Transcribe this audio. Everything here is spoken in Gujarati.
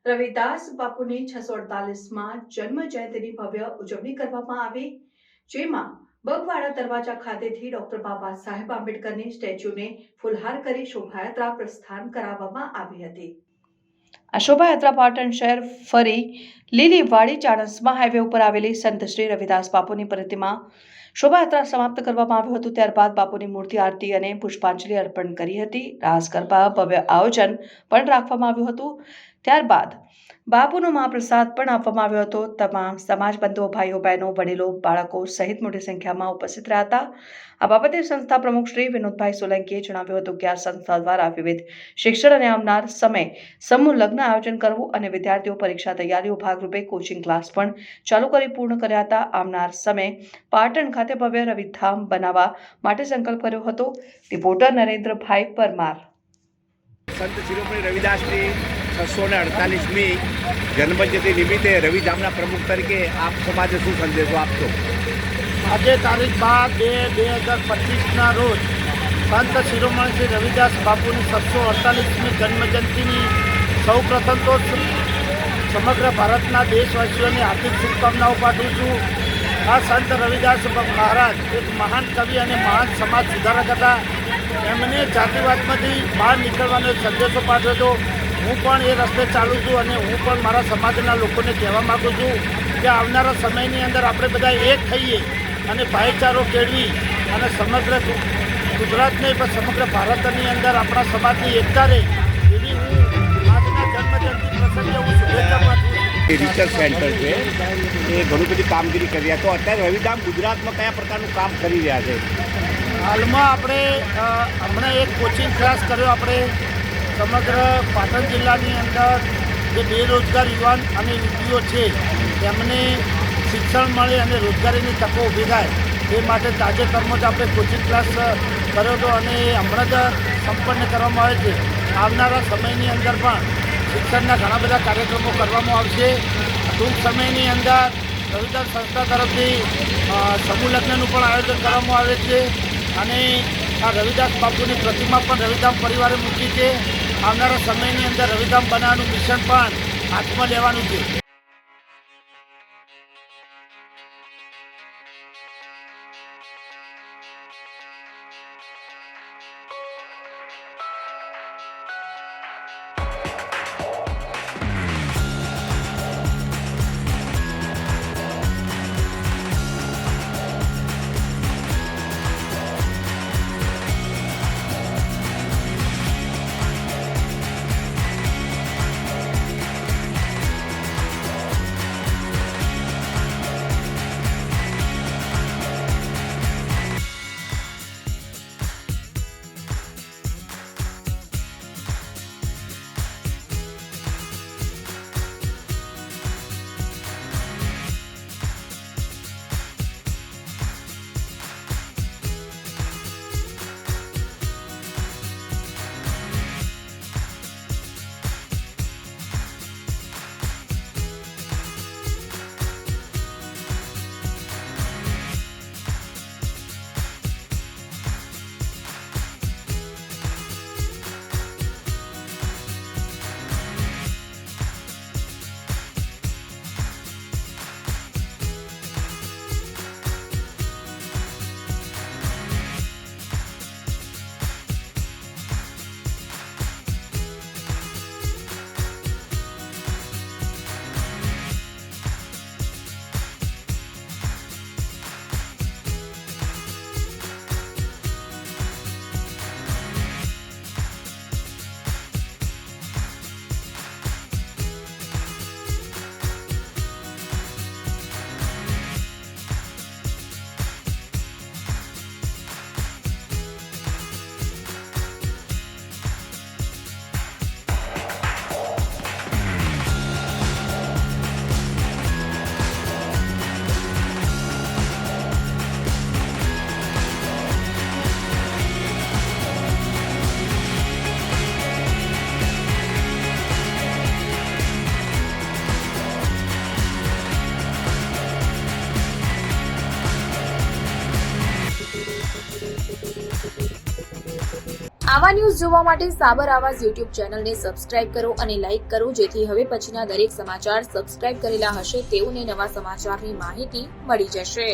રવિદાસ બાપુની 648માં જન્મ જયંતિની ભવ્ય ઉજવણી કરવામાં આવી, જેમાં બગવાડા દરવાજા ખાતેથી ડોક્ટર બાબા સાહેબ આંબેડકરની સ્ટેચ્યુને ફૂલહાર કરી શોભાયાત્રા પ્રસ્થાન કરાવવામાં આવી હતી। આ શોભાયાત્રા પાટણ શહેર ફરી લીલીવાડી ચાણસ્મા હાઈવે ઉપર આવેલી સંત શ્રી રવિદાસ બાપુની પ્રતિમા શોભાયાત્રા સમાપ્ત કરવામાં આવ્યું હતું। ત્યારબાદ બાપુની મૂર્તિ આરતી અને પુષ્પાંજલિ અર્પણ કરી હતી। રાસ ગરબા ભવ્ય આયોજન પણ રાખવામાં આવ્યું હતું। ત્યારબાદ બાપુનો મહાપ્રસાદ પણ આપવામાં આવ્યો હતો। તમામ સમાજ બંધુઓ, ભાઈઓ, બહેનો, વડીલો, બાળકો સહિત મોટી સંખ્યામાં ઉપસ્થિત રહ્યા હતા। આ બાબતે સંસ્થા પ્રમુખ શ્રી વિનોદભાઈ સોલંકીએ જણાવ્યું હતું કે આ સંસ્થા દ્વારા વિવિધ શિક્ષણ અને આવનાર સમય સમૂહ લગ્ન આયોજન કરવું અને વિદ્યાર્થીઓ પરીક્ષા તૈયારીઓ ભાગરૂપે કોચિંગ ક્લાસ પણ ચાલુ કરી પૂર્ણ કર્યા હતા। આવનાર સમય પાટણ ખાતે ભવ્ય રવિધામ બનાવવા માટે સંકલ્પ કર્યો હતો। રિપોર્ટર નરેન્દ્રભાઈ પરમાર। સંત શિરોમણી રવિદાસની 648મી જન્મજયંતિ નિમિત્તે રવિધામના પ્રમુખ તરીકે આપ સમાજે શું સંદેશો આપશો? આજે તારીખ 12/2/2025ના રોજ સંત શિરોમણી શ્રી રવિદાસ બાપુની 648મી જન્મજયંતિની સૌ પ્રથમ તો સમગ્ર ભારતના દેશવાસીઓને હાર્દિક શુભકામનાઓ પાઠવું છું। આ સંત રવિદાસ મહારાજ એક મહાન કવિ અને મહાન સમાજ સુધારક હતા। એમને જાતિવાદમાંથી બહાર નીકળવાનો એક સંદેશો પાઠવ્યો હતો। હું પણ એ રસ્તે ચાલું છું અને હું પણ મારા સમાજના લોકોને કહેવા માગું છું કે આવનારા સમયની અંદર આપણે બધા એક થઈએ અને ભાઈચારો કેળવી અને સમગ્ર ગુજરાત નહીં પણ સમગ્ર ભારતની અંદર આપણા સમાજની એકતા રહે એવી હું આજના જન્મજયંતિ પ્રસંગે હું શુભેચ્છા પાઠવું છું। રિસર્ચ સેન્ટર છે, એ ઘણી બધી કામગીરી કરી રહ્યા। તો અત્યારે રવિધામ ગુજરાતમાં કયા પ્રકારનું કામ કરી રહ્યા છે? હાલમાં આપણે હમણાં એક કોચિંગ ક્લાસ કર્યો આપણે સમગ્ર પાટણ જિલ્લાની અંદર જે બેરોજગાર યુવાન અને યુવતીઓ છે તેમને શિક્ષણ મળે અને રોજગારીની તકો ઊભી થાય એ માટે તાજેતરમાં જ આપણે કોચિંગ ક્લાસ કર્યો હતો અને હમણાં જ સંપન્ન કરવામાં આવે છે। આવનારા સમયની અંદર પણ શિક્ષણના ઘણા બધા કાર્યક્રમો કરવામાં આવશે। ટૂંક સમયની અંદર રવિદાસ સંસ્થા તરફથી સમૂહ લગ્નનું પણ આયોજન કરવામાં આવે છે અને આ રવિદાસ બાપુની પ્રતિમા પણ રવિધામ પરિવારે મૂકી છે। આવનારા સમયની અંદર રવિધામ બનાવવાનું મિશન પણ હાથમાં લેવાનું છે। આવા ન્યૂઝ જોવા માટે સાબર આવાઝ યુટ્યુબ ચેનલને સબસ્ક્રાઇબ કરો અને લાઇક કરો, જેથી હવે પછીના દરેક સમાચાર સબસ્ક્રાઇબ કરેલા હશે તેઓને નવા સમાચારની માહિતી મળી જશે.